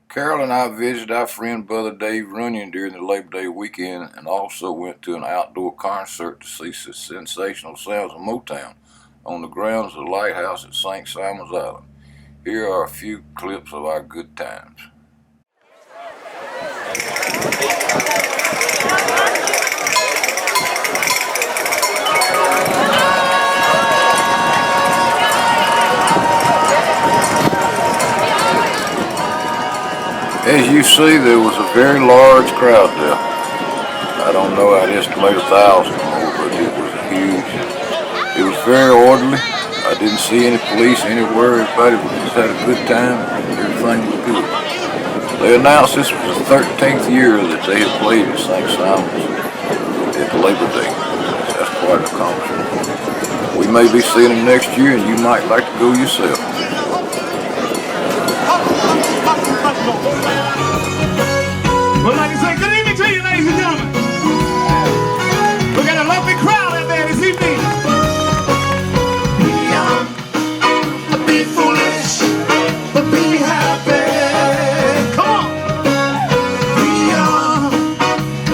Carol and I visited our friend Brother Dave Runyon during the Labor Day weekend and also went to an outdoor concert to see the sensational sounds of Motown on the grounds of the lighthouse at St. Simmons Island. Here are a few clips of our good times. As you see, there was a very large crowd there. I don't know, I'd estimate 1,000 or more, but it was huge. It was very orderly. I didn't see any police anywhere. Everybody just had a good time. Everything was good. They announced this was the 13th year that they had played at St. Simon's at Labor Day. That's quite an accomplishment. We may be seeing them next year, and you might like to go yourself. Well, like I say, good evening to you, ladies and gentlemen. We got a lovely crowd out there this evening. Be young, be foolish, but be happy. Come on. Be young,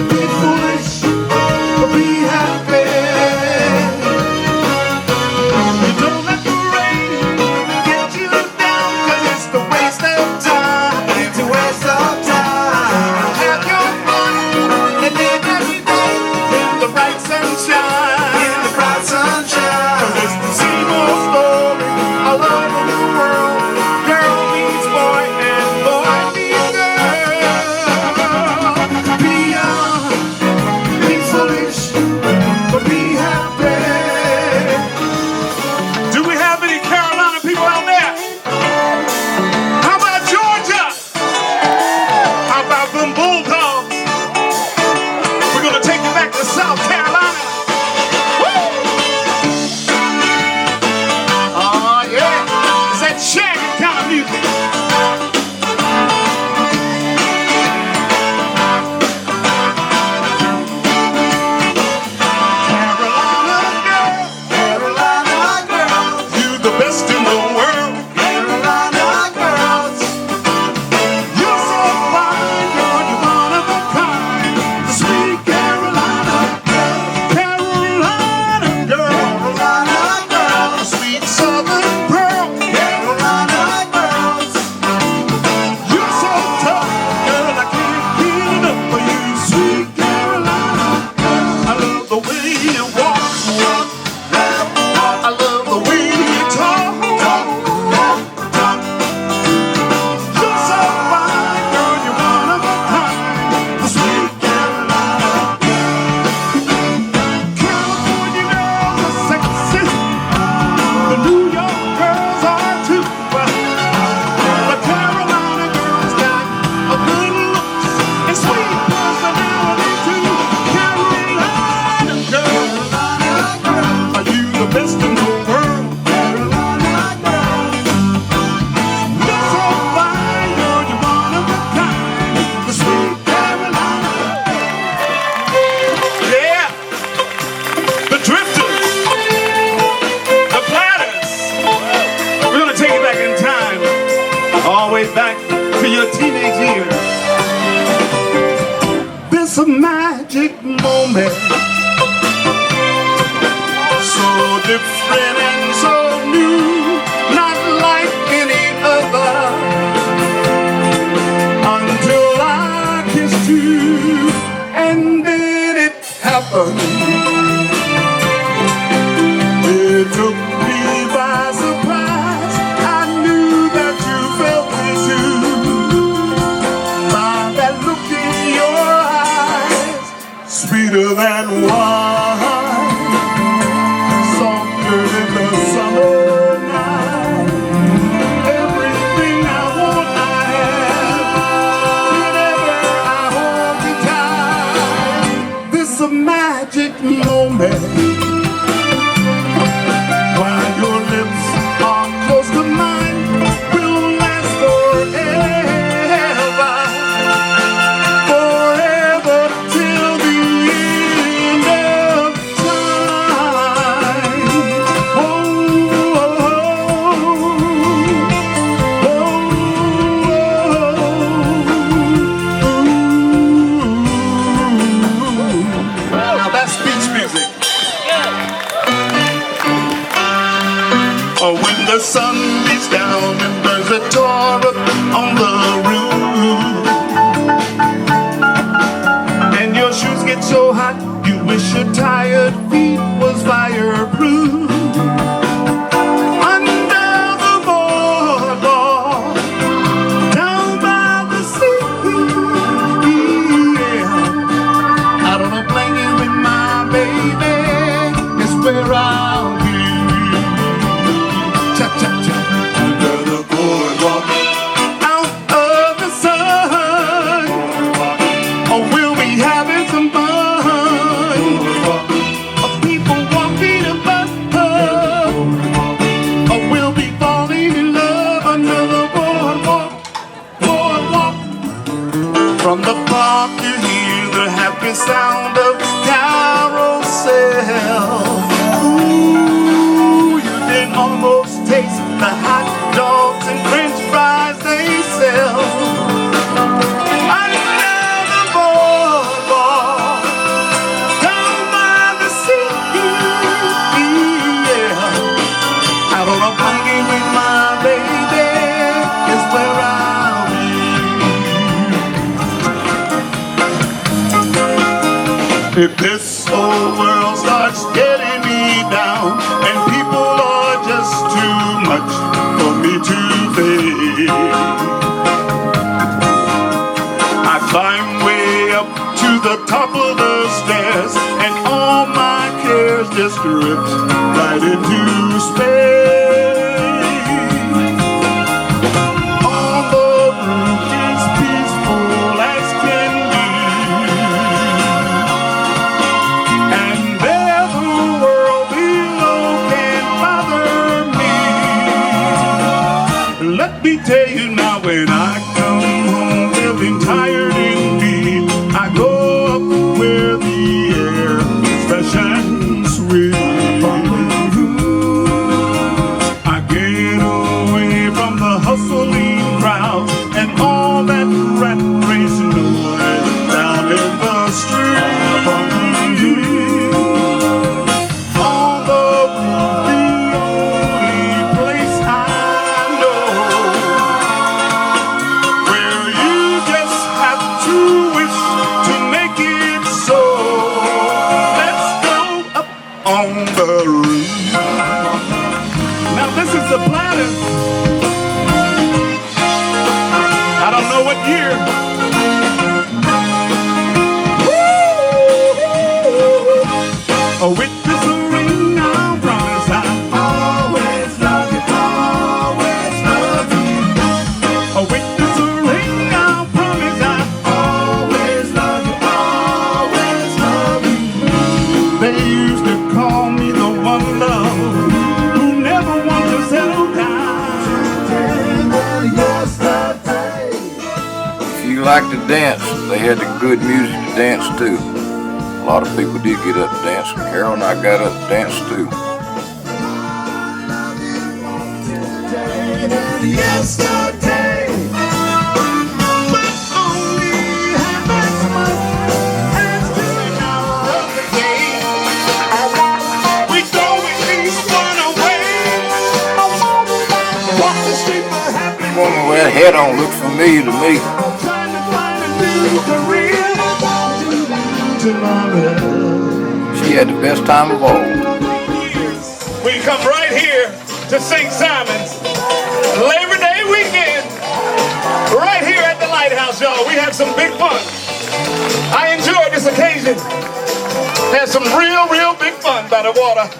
be foolish, but be happy. You don't let the rain get you down, 'cause it's the waste of time. It's a waste of time. Back to your teenage years. This a magic moment, so different and so new, not like any other, until I kissed you, and then it happened. It took me by surprise. I knew that you felt me too, by that look in your eyes, sweeter than wine. down and birds that tore up on the roof. And your shoes get so hot, you wish your tired feet was fireproof. Where I'll be, cha-cha-cha, under the boardwalk, out of the sun. Oh, we'll be having some fun. People walking above. Oh, we'll be falling in love under the boardwalk, boardwalk. From the park you hear the happy sound of carousel. Almost taste the hot dogs and french fries they sell. Under the boardwalk, down by the sea, yeah. Out on a blanket with my baby is where I'll be. If this whole world starts getting me down and people are just too much for me to face, I climb way up to the top of the stairs and all my cares just drift right into space. On the roof is peaceful as can be, and there the world below can't bother me. Let me tell you now, when I come home feeling tired indeed, I go up where the air is fresh and sweet. I get away from the hustling crowd and all that rat race noise down in the street. On the roof, the only place I know where you just have to wish to make it so. Let's go up on the roof. Now this is the planet. I don't know what year. Oh, with this ring I promise I'll always love you, always love you. Oh, with this ring I promise I'll always love you, always love you. They used to call me the one love who never wanted to settle down. If you like to dance, they had the good music to dance too. A lot of people did get up and dance, and Carol and I got up and danced too. Yesterday, but only half as much as the hour of the day. We go and leave one away. Walk the street for happy. Woman with that head on looked familiar to me. Trying to find a new career. She had the best time of all. We come right here to St. Simon's Labor Day weekend, right here at the Lighthouse, y'all. We have some big fun. I enjoyed this occasion. Had some real big fun by the water.